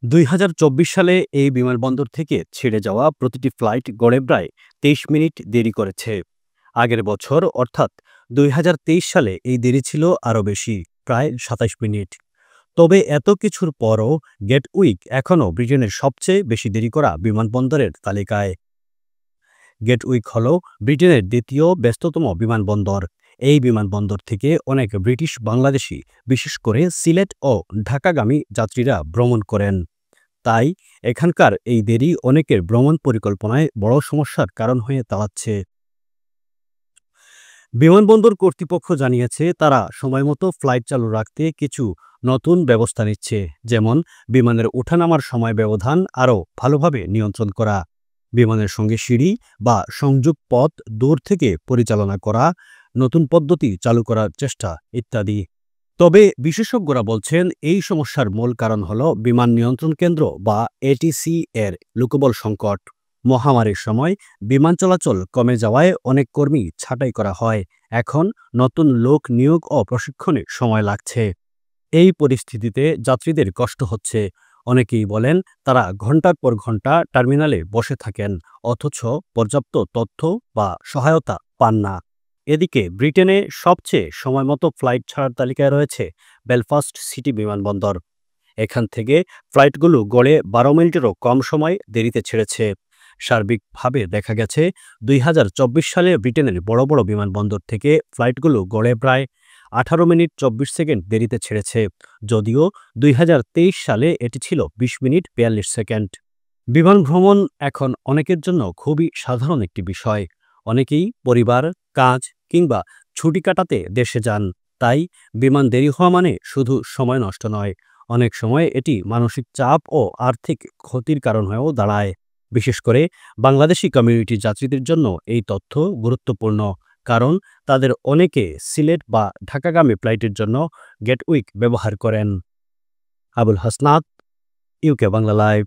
২০২৪ সালে এই বিমানবন্দর থেকে ছেড়ে যাওয়া প্রতিটি ফ্লাইট গড়ে প্রায় ২৩ মিনিট দেরি করেছে। আগের বছর অর্থাৎ ২০২৩ সালে এই দেরি ছিল আরও বেশি, প্রায় ২৭ মিনিট। তবে এত কিছুর পরও গেটউইক এখনও ব্রিটেনের সবচেয়ে বেশি দেরি করা বিমানবন্দরের তালিকায়। গেটউইক হল ব্রিটেনের দ্বিতীয় ব্যস্ততম বিমানবন্দর। এই বিমানবন্দর থেকে অনেক ব্রিটিশ বাংলাদেশি, বিশেষ করে সিলেট ও ঢাকাগামী যাত্রীরা ভ্রমণ করেন। তাই এখানকার এই দেরি অনেকের ভ্রমণ পরিকল্পনায় বড় সমস্যার কারণ হয়ে দাঁড়াচ্ছে। বিমানবন্দর কর্তৃপক্ষ জানিয়েছে তারা সময়মতো ফ্লাইট চালু রাখতে কিছু নতুন ব্যবস্থা নিচ্ছে, যেমন বিমানের ওঠানামার সময় ব্যবধান আরও ভালোভাবে নিয়ন্ত্রণ করা, বিমানের সঙ্গে সিঁড়ি বা সংযোগ পথ দূর থেকে পরিচালনা করা, নতুন পদ্ধতি চালু করার চেষ্টা ইত্যাদি। তবে বিশেষজ্ঞরা বলছেন এই সমস্যার মূল কারণ হল বিমান নিয়ন্ত্রণ কেন্দ্র বা এটিসি এর লোকবল সংকট। মহামারীর সময় বিমান চলাচল কমে যাওয়ায় অনেক কর্মী ছাঁটাই করা হয়। এখন নতুন লোক নিয়োগ ও প্রশিক্ষণে সময় লাগছে। এই পরিস্থিতিতে যাত্রীদের কষ্ট হচ্ছে। অনেকেই বলেন তারা ঘন্টার পর ঘন্টা টার্মিনালে বসে থাকেন, অথচ পর্যাপ্ত তথ্য বা সহায়তা পান না। এদিকে ব্রিটেনে সবচেয়ে সময়মতো ফ্লাইট ছাড়ার তালিকায় রয়েছে বেলফাস্ট সিটি বিমানবন্দর। এখান থেকে ফ্লাইটগুলো গড়ে ১২ মিনিটেরও কম সময় দেরিতে ছেড়েছে। সার্বিকভাবে দেখা গেছে ২০২৪ সালে ব্রিটেনের বড় বড় বিমানবন্দর থেকে ফ্লাইটগুলো গড়ে প্রায় ১৮ মিনিট ২৪ সেকেন্ড দেরিতে ছেড়েছে, যদিও ২০২৩ সালে এটি ছিল ২০ মিনিট ৪২ সেকেন্ড। বিমান ভ্রমণ এখন অনেকের জন্য খুবই সাধারণ একটি বিষয়। অনেকেই পরিবার, কাজ কিংবা ছুটি কাটাতে দেশে যান। তাই বিমান দেরি হওয়া মানে শুধু সময় নষ্ট নয়, অনেক সময় এটি মানসিক চাপ ও আর্থিক ক্ষতির কারণ হয়েও দাঁড়ায়। বিশেষ করে বাংলাদেশি কমিউনিটির যাত্রীদের জন্য এই তথ্য গুরুত্বপূর্ণ, কারণ তাদের অনেকে সিলেট বা ঢাকাগামী ফ্লাইটের জন্য গেটউইক ব্যবহার করেন। Abul Hasnat, UK Bangla live.